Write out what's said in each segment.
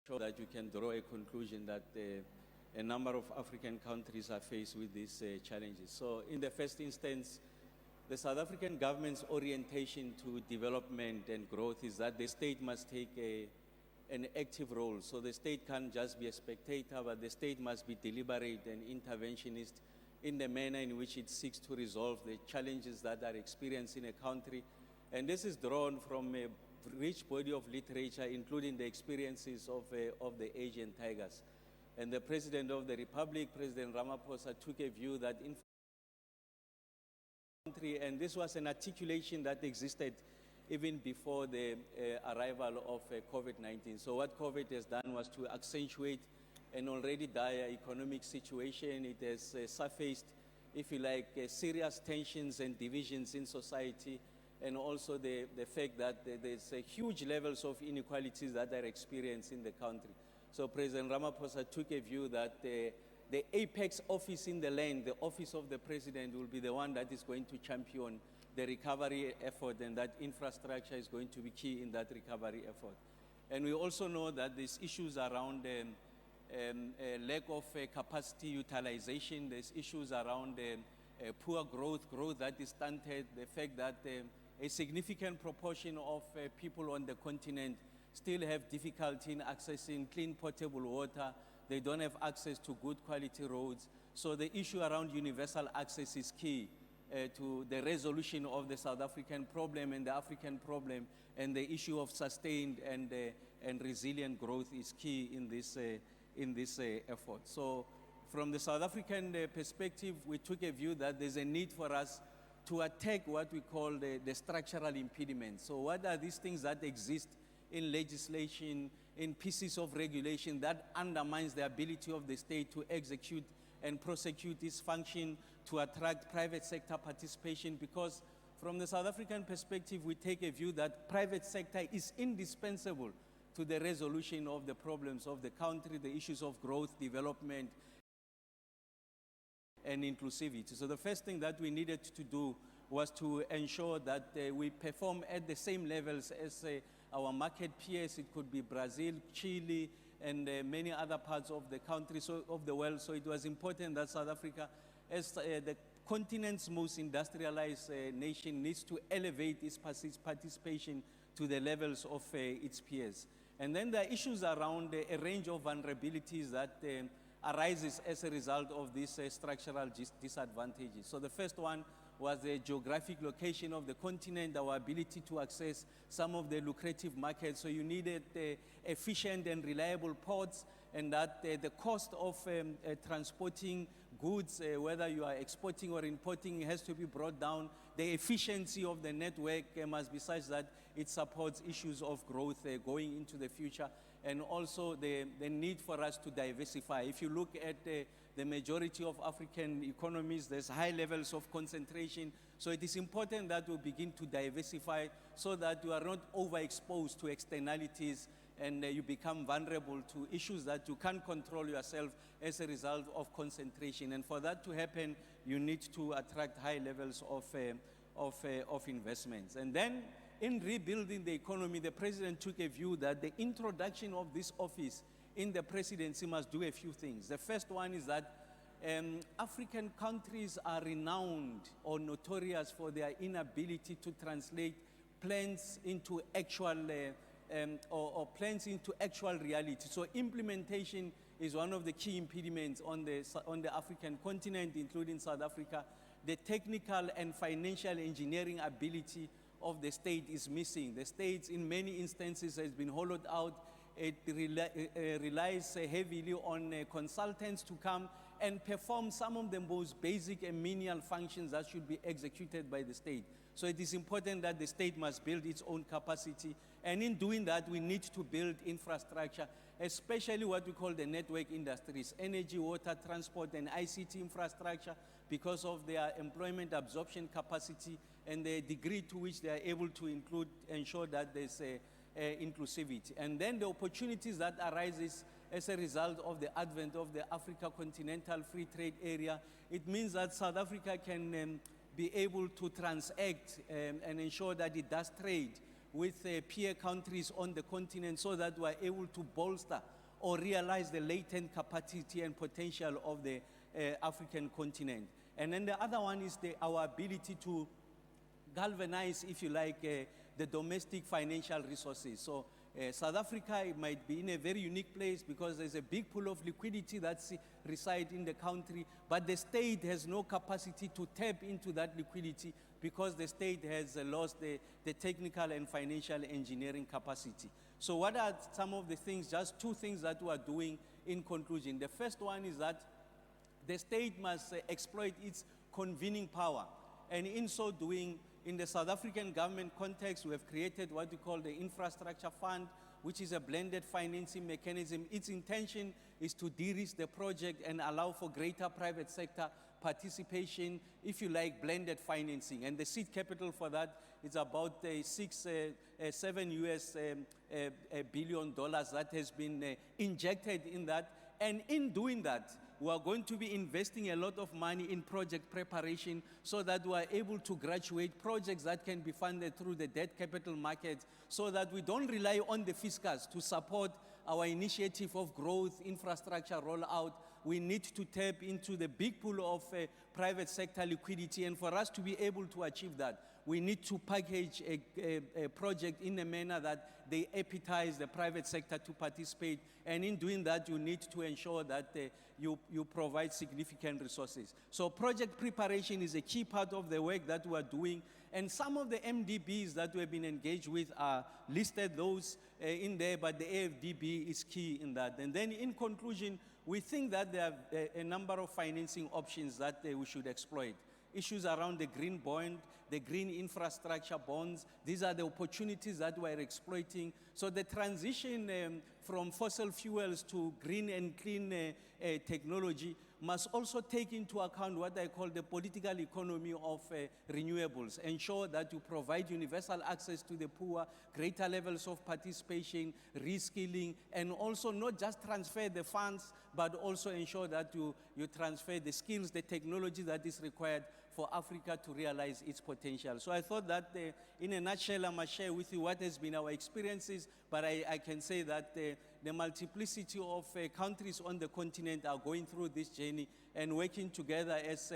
sure that you can draw a conclusion that a number of African countries are faced with these challenges. So in the first instance, the South African government's orientation to development and growth is that the state must take an active role. So the state can't just be a spectator, but the state must be deliberate and interventionist in the manner in which it seeks to resolve the challenges that are experienced in a country. And this is drawn from a rich body of literature, including the experiences of the Asian tigers. And the President of the Republic, President Ramokgopa, took a view that in country, and this was an articulation that existed even before the arrival of COVID-19. So what COVID has done was to accentuate an already dire economic situation. It has surfaced, if you like, serious tensions and divisions in society, and also the fact that there's huge levels of inequalities that are experienced in the country. So President Ramaphosa took a view that the apex office in the land, the office of the president, will be the one that is going to champion the recovery effort, and that infrastructure is going to be key in that recovery effort. And we also know that there's issues around lack of capacity utilization, there's issues around poor growth that is stunted, the fact that a significant proportion of people on the continent still have difficulty in accessing clean potable water. They don't have access to good quality roads. So the issue around universal access is key to the resolution of the South African problem and the African problem, and the issue of sustained and resilient growth is key in this effort. So from the South African perspective, we took a view that there's a need for us to attack what we call the structural impediments. So what are these things that exist in legislation, in pieces of regulation that undermines the ability of the state to execute and prosecute its function, to attract private sector participation? Because from the South African perspective, we take a view that private sector is indispensable to the resolution of the problems of the country, the issues of growth, development, and inclusivity. So the first thing that we needed to do was to ensure that we perform at the same levels as our market peers. It could be Brazil, Chile, and many other parts of the country, of the world. So it was important that South Africa, as the continent's most industrialized nation, needs to elevate its participation to the levels of its peers. And then there are issues around a range of vulnerabilities that arises as a result of these structural disadvantages. So the first one was the geographic location of the continent, our ability to access some of the lucrative markets. So you needed efficient and reliable ports, and that the cost of transporting goods, whether you are exporting or importing, has to be brought down. The efficiency of the network must be such that it supports issues of growth going into the future, and also the need for us to diversify. If you look at the majority of African economies, there's high levels of concentration. So it is important that we begin to diversify so that you are not overexposed to externalities and you become vulnerable to issues that you can't control yourself as a result of concentration. And for that to happen, you need to attract high levels of investments. And then in rebuilding the economy, the president took a view that the introduction of this office in the presidency must do a few things. The first one is that African countries are renowned or notorious for their inability to translate plans into actual or plans into actual reality. So implementation is one of the key impediments on the African continent, including South Africa. The technical and financial engineering ability of the state is missing. The state, in many instances, has been hollowed out. It relies heavily on consultants to come and perform some of the most basic and menial functions that should be executed by the state. So it is important that the state must build its own capacity. And in doing that, we need to build infrastructure, especially what we call the network industries, energy, water, transport, and ICT infrastructure, because of their employment absorption capacity and the degree to which they are able to ensure that there's inclusivity. And then the opportunities that arises as a result of the advent of the Africa Continental Free Trade Area. It means that South Africa can be able to transact and ensure that it does trade with peer countries on the continent so that we are able to bolster or realize the latent capacity and potential of the African continent. And then the other one is our ability to galvanize, if you like, the domestic financial resources. So South Africa might be in a very unique place because there's a big pool of liquidity that's resides in the country, but the state has no capacity to tap into that liquidity because the state has lost the technical and financial engineering capacity. So what are some of the things, just two things that we are doing in conclusion? The first one is that the state must exploit its convening power. And in so doing, in the South African government context, we have created what we call the Infrastructure Fund, which is a blended financing mechanism. Its intention is to de-risk the project and allow for greater private sector participation, if you like, blended financing. And the seed capital for that is about $7 billion that has been injected in that. And in doing that, we are going to be investing a lot of money in project preparation so that we are able to graduate projects that can be funded through the debt capital markets so that we don't rely on the fiscus to support our initiative of growth, infrastructure rollout. We need to tap into the big pool of private sector liquidity, and for us to be able to achieve that, we need to package a project in a manner that they appetize the private sector to participate, and in doing that, you need to ensure that you provide significant resources. So project preparation is a key part of the work that we are doing, and some of the MDBs that we have been engaged with are listed those in there, but the AFDB is key in that. And then in conclusion, we think that there are a number of financing options that we should exploit. Issues around the green bond, the green infrastructure bonds, these are the opportunities that we're exploiting. So the transition from fossil fuels to green and clean technology must also take into account what I call the political economy of renewables. Ensure that you provide universal access to the poor, greater levels of participation, reskilling, and also not just transfer the funds, but also ensure that you transfer the skills, the technology that is required for Africa to realize its potential. So I thought that in a nutshell, I must share with you what has been our experiences, but I can say that the multiplicity of countries on the continent are going through this journey, and working together as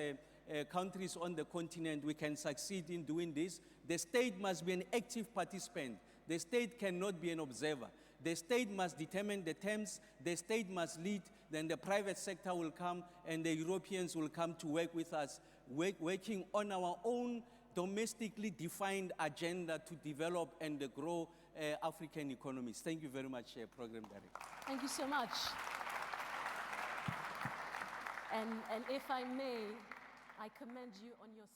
countries on the continent, we can succeed in doing this. The state must be an active participant. The state cannot be an observer. The state must determine the terms, the state must lead, then the private sector will come, and the Europeans will come to work with us, working on our own domestically defined agenda to develop and grow African economies. Thank you very much, Program Director. Thank you so much. And if I may, I commend you on your